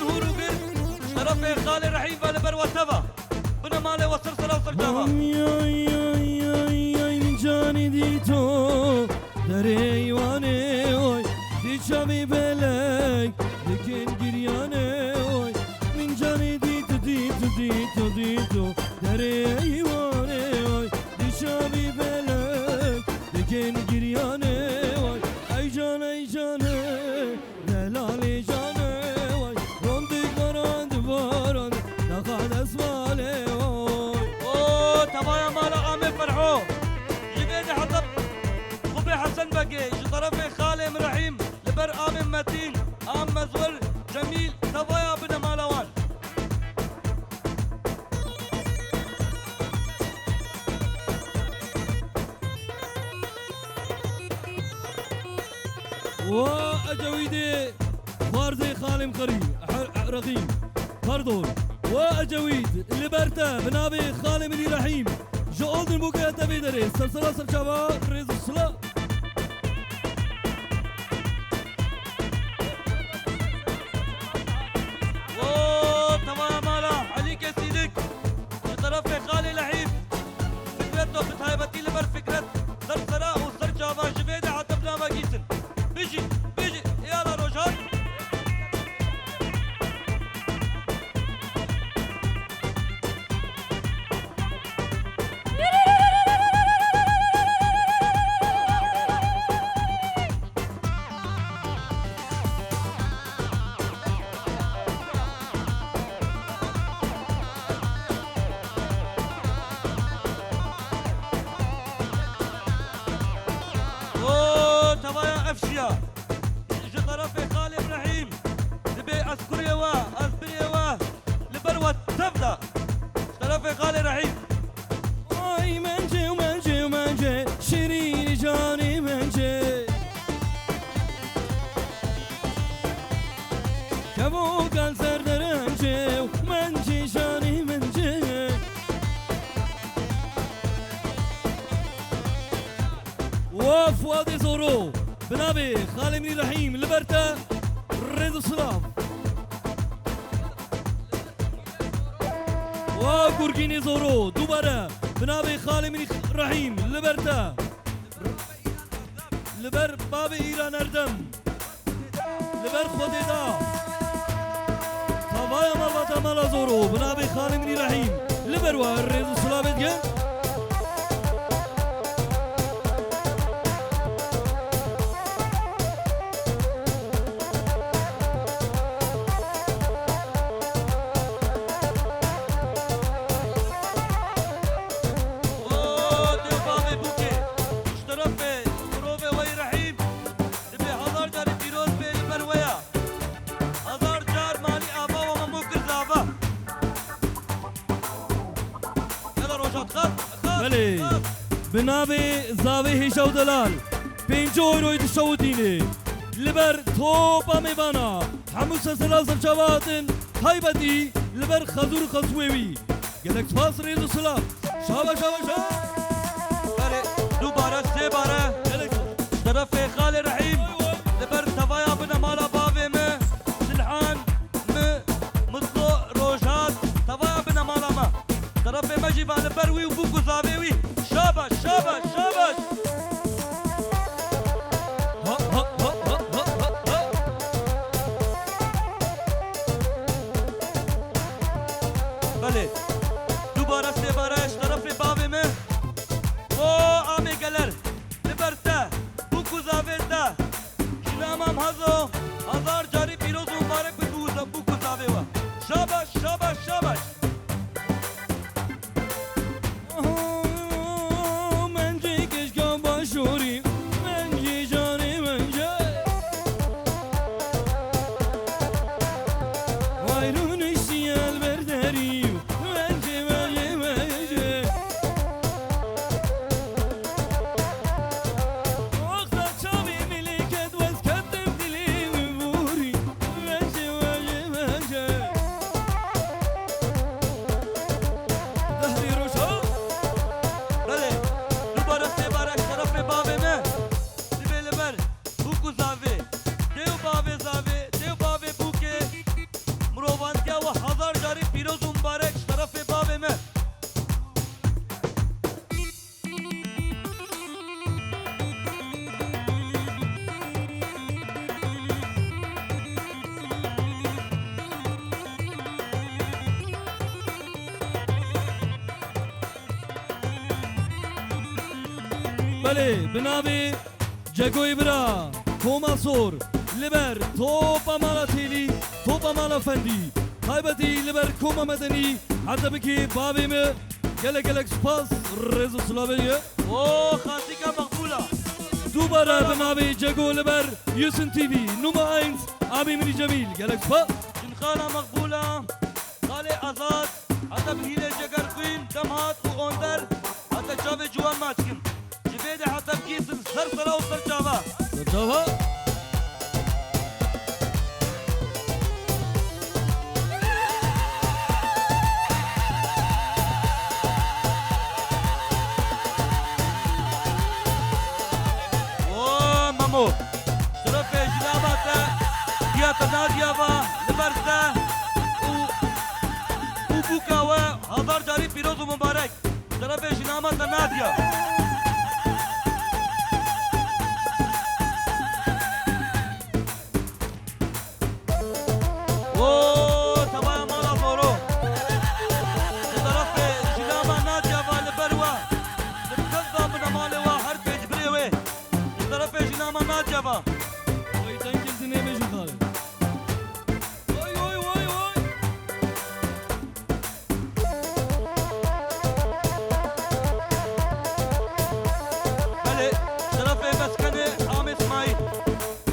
هورو غير شرف خالي رحيم بالبر وتبا بنا مالي وصل صلاة وصل جابا من جانی دی تو در ایوانه اوی دی چاوی بلک دکن گریانه اوی من جانی دی تو در ایوانه اوی دی چاوی بلک دکن گریانه اوی ای جانه دلالی جانه اوی روندک باران نخواد اسواله اوی اوه تبايا مالا عامل فرحو جبيدي حطب خبي حسن بقي طرفي خالي من رحيم لبر آمن متين آم مزور جميل تبايا بنا مالوان وأجويدي فارزي خالي مقري رقيم pardon وأجويد لبرتا بنابي خالي مني رحيم جو أولدن بوكا تبيدري سلسلة سرچاوا ريز الصلاة اوه تبايا مالا عليك يا سيدك طرفي خالي لحيم فكرته بتهايبتي لبر فكرة سر سراء وسر جابا جبيدي عتبنا ما جيسن بيجي يلا روجان اوه تبايا افشيا اجي طرفي خالي ابراهيم تبي اسكريا اسبريا لبروة تبدا طرفي خالي رحيم Ay mence şirin cani mence Kabo kanser derence mence cani mence وفؤاد زورو بنابي خالي مني رحيم لبرتا ريزو سلاف وقرقيني زورو دوباره بنابي خالي مني رحيم لبرتا لبر باب ايران اردم لبر خودي دا توايا مالباتا مالا زورو بنابي خالي مني رحيم لبر وريزو سلاف ديان اوه ديو بابي بوكي اشترفي قروبي وي رحيم تبي هزار جاري بيروز بي لبرويا هزار جار مالي ابا ومامو كرزابا يلا روجات خط بله بنابي زاوی هیشو دلال 5 یوروی دشودینه لبر توپا میبانا همو سلسله سرچواتن هایبتی لبر خزور خزویوی گلک فاس ریزو سلام شابا بري دوباره سه باره گلک طرفي خالي رحيم لبر تفايا بنا مالا بابي ما سلحان مطلو روجات تفايا بنا مالا ما طرفي مجي بالبروي وبوكو زابيوي شابش ها ها ها ها ها ها بله دوباره سه بارش طرفي بابي ما او آمي گلر لبرتا بوكو زابيتا شنامام هزو هزار جاري بيروز مبارك بوكو زابيوا شابش منجی کشکم باشوری منجی جانی منجی وایرون اشتیال برداریم بله بنابه جگوی برا کوما سور لبر توپا مالا تیلی توپا مالا فندی تایبتی لبر کوما مدنی حتی بکی بابی می گلک سپاس رزو سلاویه اوه خانتیکا مقبوله دوباره بنابه جگو لبر یوسن تي في نمرة 1 ابي مني جميل گلک سپاس جنخانة مقبولة خالي أزاد حتى بهيلة جگر قوين دمهات وأوندر حتى جاوه جوان ماچكن جبيده حتى بكيسن سر سرا و سر جاوه جاوا اوه مامو شرف جناباته ديا تناديا با لبرزه و بوكا و هزار جاري بيروز و مبارك شرف جناباته ناديا اوه تبايا مالا زورو شرف جنابا ناديا با لبروا لبكذا من مالوا هر بيج بريوه شرف جنابا ناديا با وای دنگل دنیا میشون خاله وای وای وای وای بله شرف مسکن عام اسماعیل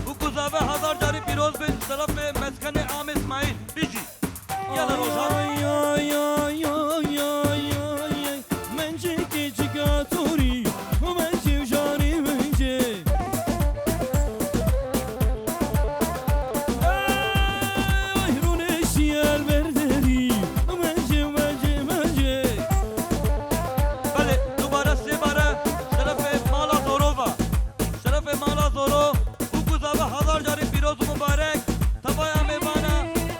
bu kuzave hazar cari piroz bin şeref meskene am İsmail biji yalan uşak ay ay ay ay ay ay mence geçigatori mence jari mence ay runeşiyel berderi mence mence mence bale dubara sebara şeref mala zorova şeref mala zoro bu kuzave hazar cari piroz mübarek tabaya mevana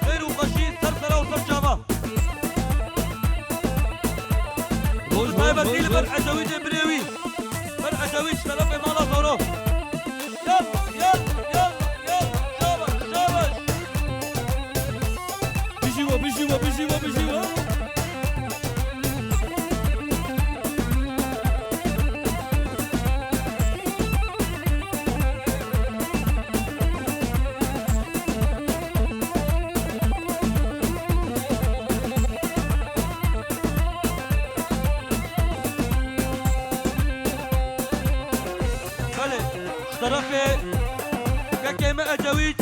veru kaşi sar sara usar çava روز Taybeti ber acavic brevi ber acavic şeref mala zoro yal yal yal yal şabaş şabaş بيجيوا بيجيوا بيجيوا بيجيوا بله طرف ككيمة أجاويج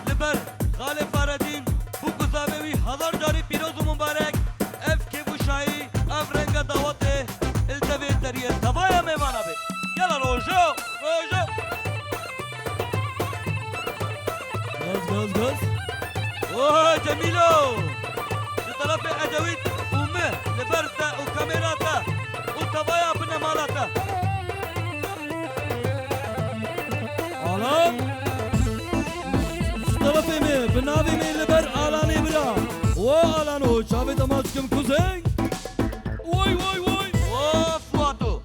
لبر غالب فاردين بو كزابوي هزار جاري بيروز مبارك اف كيبو شاي اف رنگا دعوته التوي دريه دوايا ميوانا بي يلا روجو روجو غاز غاز غاز اوه جميلو لطرف أجاويج ومه لبرتا وكاميراتا وتوايا بنا مالاتا آلان طرفی می بنابی می لبر آلانی برا و آلانو چاوی دماغ کم کوزنگ وای وای وای اوه فواتو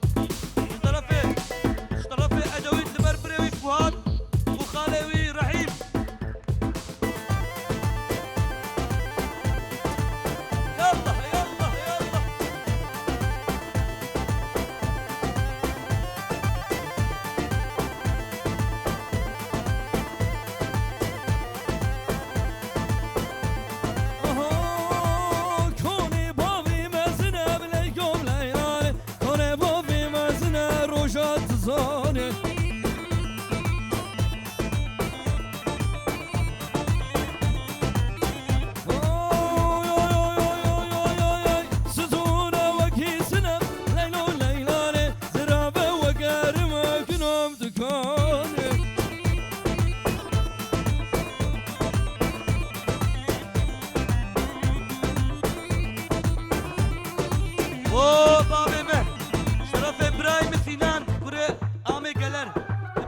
طرف أجاويج لبر بريوي فوات وخالوي رحيم يلا يلا يلا آها کنی باوی مزنه بلی گم لیانه کنی باوی مزنه روشات زانه سزونه وکیسنه لیلو لیلانه زرابه وگرمه کنم دکانه اوه بابي مه شرف ابراهيم سينان كوري آمي گلر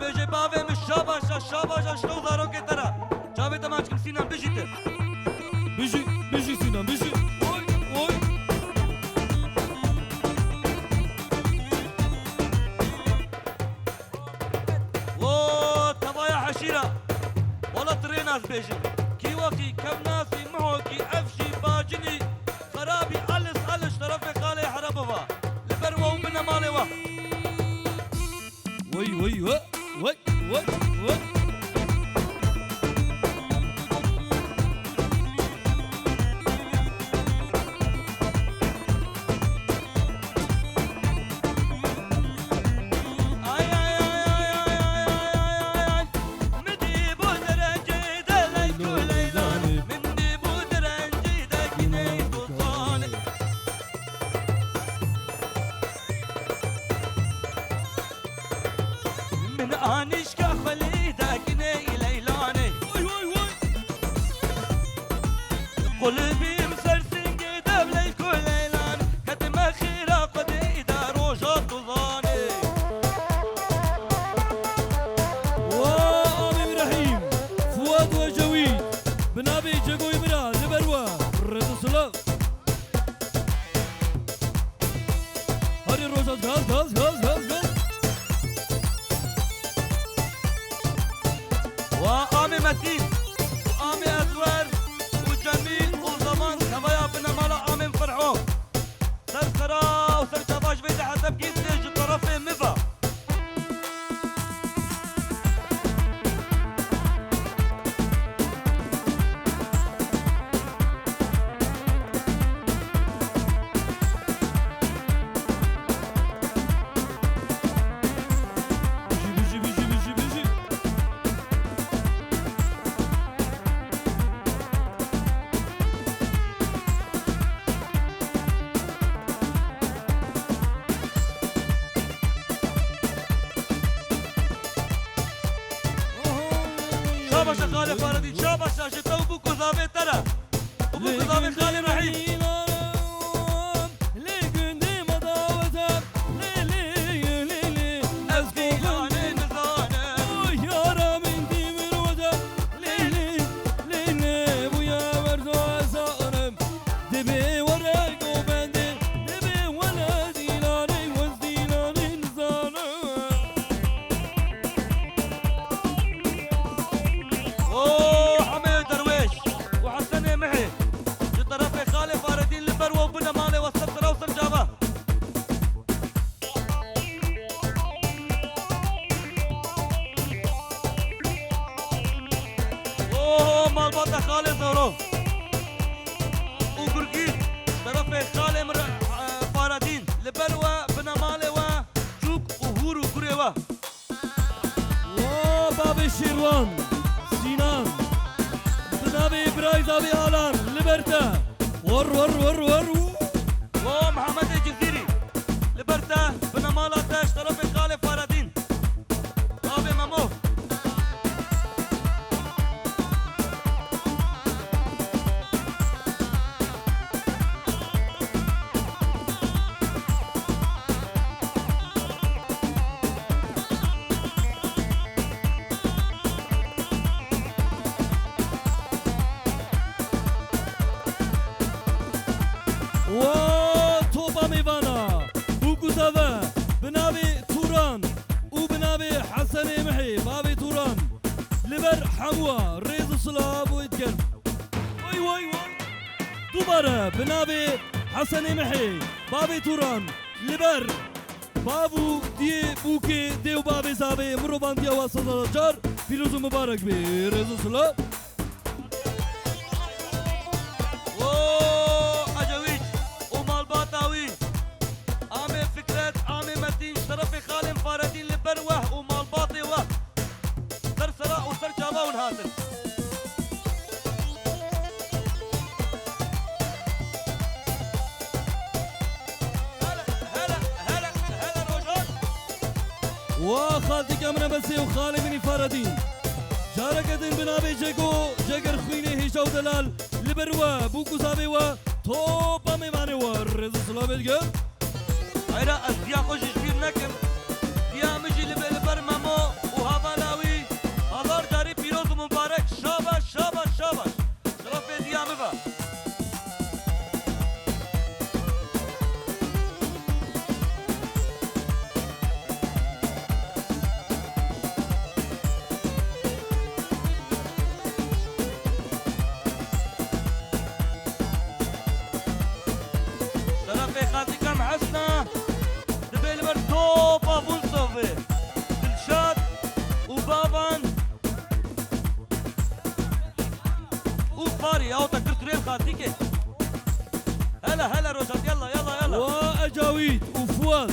بيجي بابي مش شاباشا شاباشا شنو دارو که ترى جاوي تماچكم سينان بيجيته بیجی سینم بیجی وای وای اوه تبايا حشيرة ولا تريناس بيجي كي وكي كم ناسي معوكي افشي باجني خرابي ألس ألس طرف خالي حربوا لبروا وبنا مالي وا هانشكا خليدك ليلاني وي وي وي قلبي مسرسن قدام ليكو ليلان كتم خيرا قديدا روجات وظاني وآمي رحيم فؤاد وجويد بنابي جاكوي برا لبروا رضا سلام هاري روجات غاز غاز غاز غاز غاز وآمي متين وآمي أزوار وجميل وزمان خبايا بنا مالا آمي فرحو سرسرا وسرجا باش بيدا حسب كيس ليش طرفي مفا بيجي بيجي بيجي بيجي شابا شغالة فاردين شابا شاشة وبوكو ظابي ترى وبوكو ظابي خالي رحيم أزقيلاني نزانة اوه حميد درويش وحسن محي جطرفي خالي فاردين البروة وبنا مالي والسرسرة وسرجابة اوه مال بطة خالي زهرو وقرقيد طرفي خالي فاردين البروة بنا مالي وشوك وهور وقريوة وبابي شيروان سينان بنابي برايز ابي الان ليبرتا ور ور ور ور ومحمد الجزيري لبرتا بنا مالا تاش طرفي خالي فاردين ابي مامو وتوبا ميفانا وكوزافا بنابي توران وبنابي حسن محي بابي توران لبر حموة ريز صلاب ويتقلب وي وي وي دوباره بنابي حسن محي بابي توران لبر بابو دي بوكي دي وبابي زابي مروبان دي واسطة جار فيروز مبارك بي ريز صلاب أجويج ومال باطاوي عامل فكرات عامل متين طرفي خالي فاردين لبروه ومال باطي وه سرسراء وسرجابة ونهاتل هلا هلا هلا هلا روجان وخالتي كامنا بسي وخالي بني فاردين شاركتن بنابي جاكو جاكر خويني هيشاو دلال لبروا بوكو زابي و توبا ميماني و رزو سلابي الجم عيرا أزيا خوش جبير نكم يا مجي لبر مامو وهافالاوي هزار جاري بيروز مبارك شاباش شاباش شاباش شرف ديا مفا شرف خاطي كم حسنا دبي لبر توبا فولسوفي دلشاد وبابان وفاري او تكرتريل خاطيكي هلا هلا روجات يلا يلا يلا واجاويد وفواد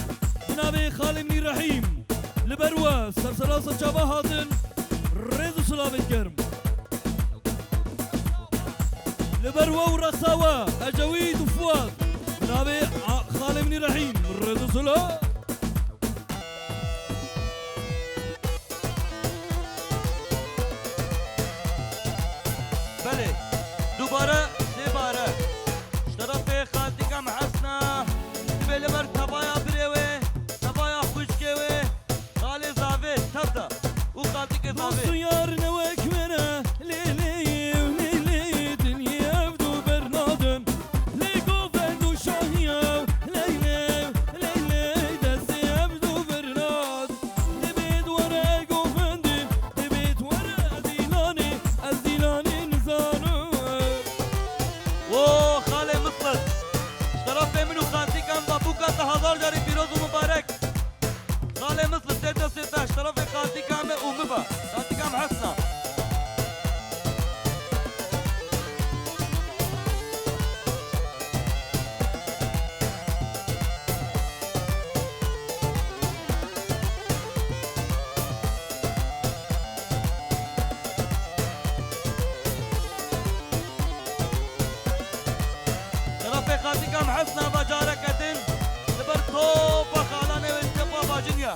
بنابي خالي بني رحيم لبروا سرسلاسة جابا هاتن رزو سلابي الجرم لبروا ورخاوة اجاويد وفواد بنابي خالي بني رحيم رزو سلاب خاطي كم حسنا بجاركتن لبر توبة خالاني والتقوى باجنيا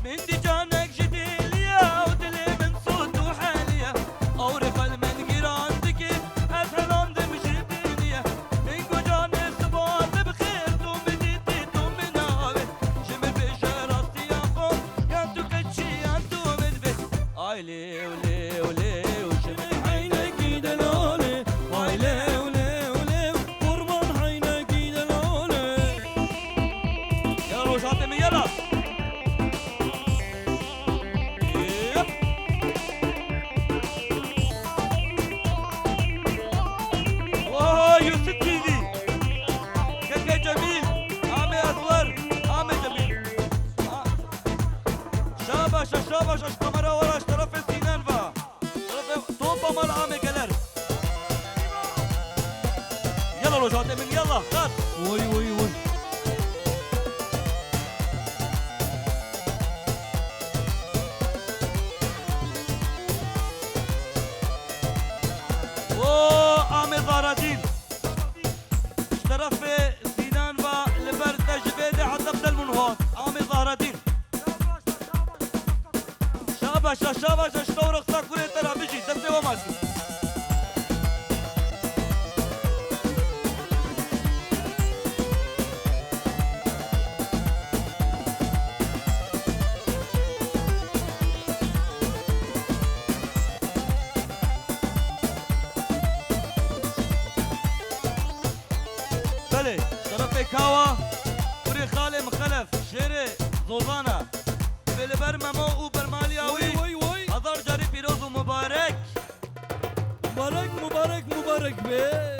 من دي جانك جديليا ودلي من صوت وحاليا أو رفل من جيران دكي أسهلهم دمشي الدنيا إنكو جاني سبوات بخير توم بديتي توم مناوي جمر بشي راستي ياخو يانتو كتشي يانتو مدبت آي لي ولي ولي وشمر عينك دلالي واي ليو ليو ليو قربان عينك دلالي يلا روش عطيني يلا يب. واو يوسف تيدي كاكا جميل عامي أزور عامي جميل شابش شابش اشتمرا ورا اشترف السنان فا طرف توبا مال عامي قلر يلا روش عطيني يلا خد وي وي وي عامي ضارتين اشترف سنان فا لبرد جبيدي حتى بدل من هون عامي ضارتين شابش شابش اشتورق ساكوري ترى بيجي دفتي وماسكي بله شرف كاوا وري خالي مخلف شيري زوزانا بلبر ممو وبرمالياوي وي وي هزار جاري بيروز ومبارك مبارك مبارك مبارك بيه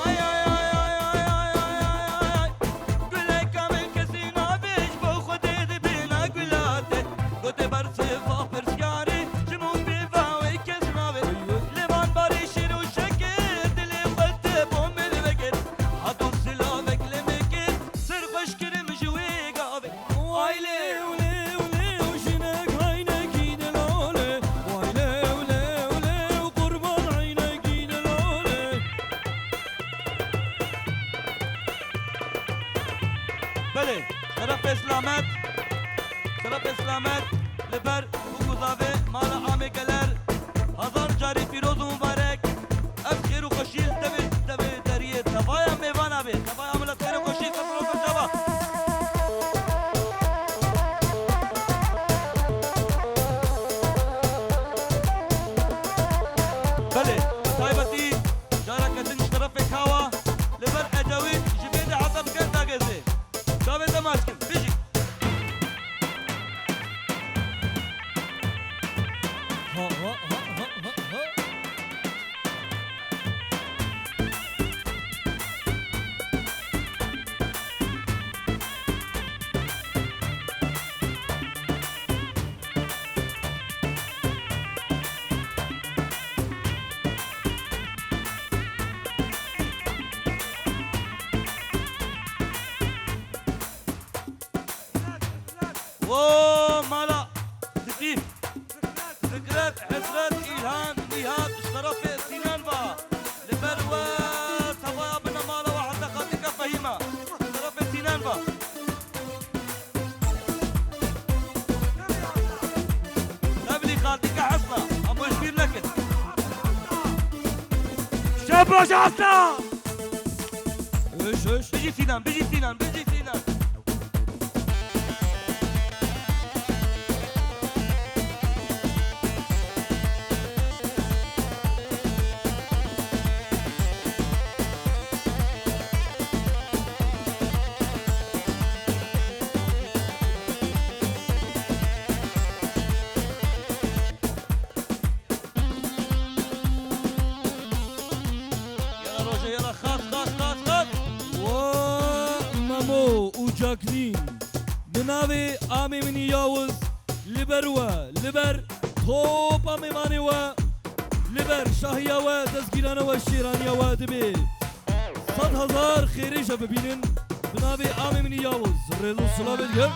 آي آي آي آي آي آي آي آي قولي كامل كسينا بيش بو خدي دبينا قولاتي قوتي برصفا برسكاري جمون بيفاوي كسناوي لمان باري شيرو شكر دلي قلت بوم البكر حدو سلامك لمكر سر خوش كرم جوي قابي واي ليو ليو ليو شنك عينك دلالي واي ليو ليو ليو قربان عينك دلالي بله شرف اسلامت شرف اسلامت لبر وقضاوه مالا عامي قلر هزار جاري پیروز و مبارک اف خیر و خوشیل دبی دریه تفایا میوانا بی تفایا ملت خیر و خوشیل سفر و کجابا بله طایبتی جارکتن شرف کاوا لبر اجاوید جبید عصب کن ناگزه جاوید دماشکن بیجی ها ها ها ها ها ها و مالا ستيف ذكريات حسرات إلهام نهاد اشترف سنان با لبروا تفايا بنا مالا واحد دقاتك فهيمة اشترف سنان با قبلي خالتك حسنا أبو شبير لكن شابوش حسنا ايش ايش بيجي سنان بيجي سنان بيجي سنان يلا روجا يلا خاص خاص خاص خاص مامو و جاكلين بناوي آمي مني ياوز لبروا لبر توب آمي ماني و لبر شاهيا و تزگیران و شیرانیا و دبی 100,000 خیریش ببینن بناوي آمي مني ياوز رزو سلام دیگر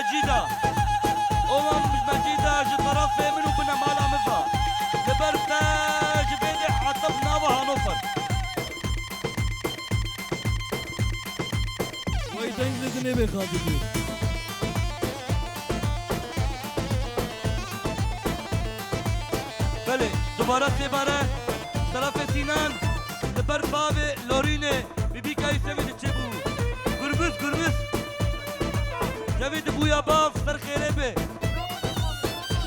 مجيدة مجيدة جي طرف منو بنا مالا مفا لبرتا جبيدي حطبنا وهانوفر ويتنج لدني بخاطبي بله دوباره سيباره طرف سینان لبر باب لورینه بیبی کای سوید چه بو گربز جوید بویا باف سر خیره به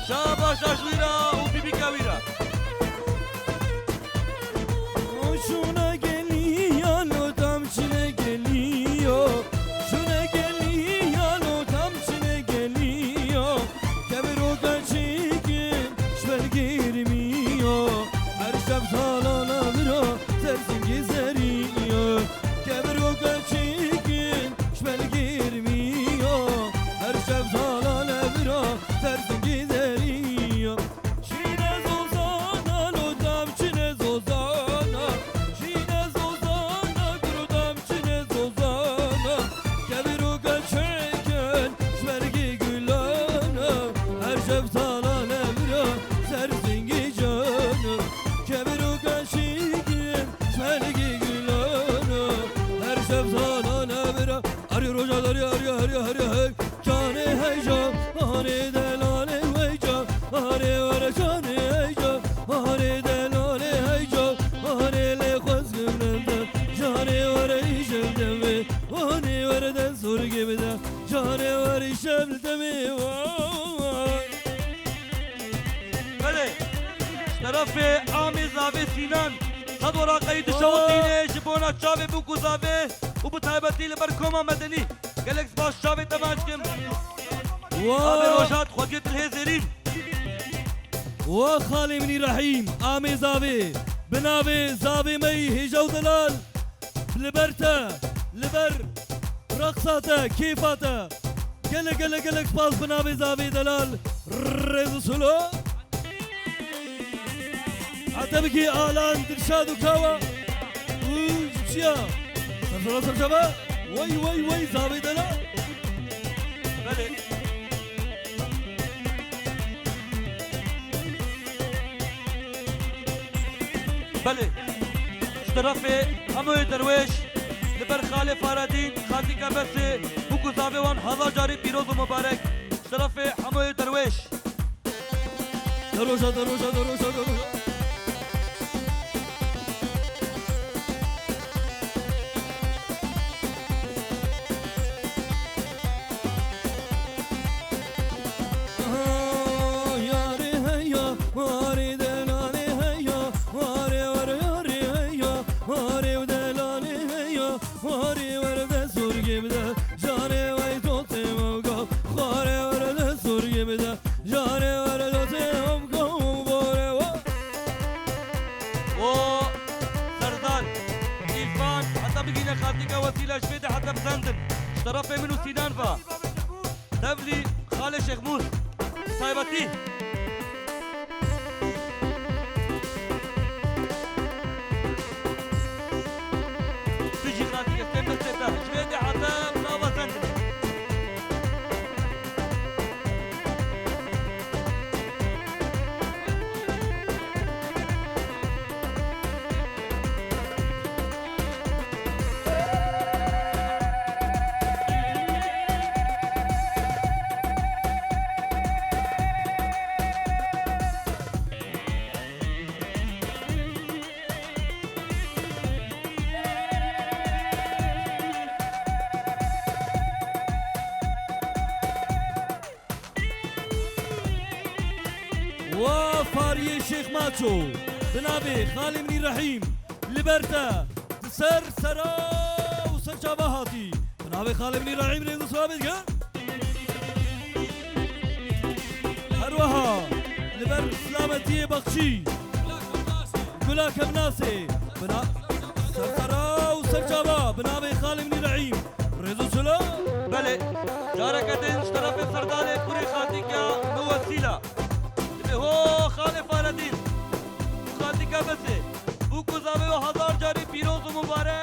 شاباش آشویرا و بیبی کاویرا Şuna geliyor o damçine geliyor. Şuna geliyor o damçine geliyor. Kemir o kaçıkın şver girmiyor. Her şaptalana viro tersin gizeriyor. Kemir o kaçıkın şver girmiyor. Her şaptalana viro tersin gizeriyor. Şine zozana o damçine zozana. Şine zozana guru damçine zozana. Kemir o kaçıkın şvergi gülana. Her şaptalana viro tersin gizeriyor. Kemir o kaçıkın şvergi gülana. Her şaptalana viro arıyor hocalar arıyor hey. Cane hey can hane delane hey can hane var cane hey can hane delane hey can hane le khazgımda cane var işemde mi hane var den sor gibi de cane var işemde mi بله طرف آمی زاوی سینان صد ورقه دشوتینه جبونا چاوی بوکو زاوی و بطایبتی لبر کوما مدنی گلکس باش چاوی تماش کم آمی روشات خوگیت الهزرین وخالي مني رحيم آمي زاوي بناوي زاوي مي هجو دلال لبرتا لبر رقصاتا كيفاتا قلق سباس بناوي زاوي دلال ريزو سلو عتبكي آلان درشاد وكاوا وشيا سر شبا وي زاوي دلال بله بله طرف همو درویش لبر خاله فارادین خاطی که بس بوکو زاوی وان هزار جاری پیروز و مبارک طرف همو درویش دروشا yari hey ya mari delane hey ya mari var yari hey ya mari delane hey ya mari var de sur gibi de jane vay tote mavga khare var de sur gibi de jane var tote mavga bore wa و سردان إلفان حتى بقينا خاطيكا وسيلة شفيدة حتى بسندن طرف منو سينان فا تبلي خالي شيخ موس صايبتي تجي خاطيكا ستيبا شفيدة حتى بنابا سندن وفاري الشيخ ماتشو بنابي خالي مني رحيم لبرتا سر سرا وسر شبهاتي بنابي خالي مني رحيم ريدو ثابت قال هروها لبر سلامتي بخشي قلا كبناسي بنا سر سرا وسر شبه بنابي خالي مني رحيم ريدو سلا بله جارك دين طرف سردان كوري خاطيكا وسيلة هو خالي فاردين خاطيكا بس بوكو زاوي و هزار جاري پیروز و مبارک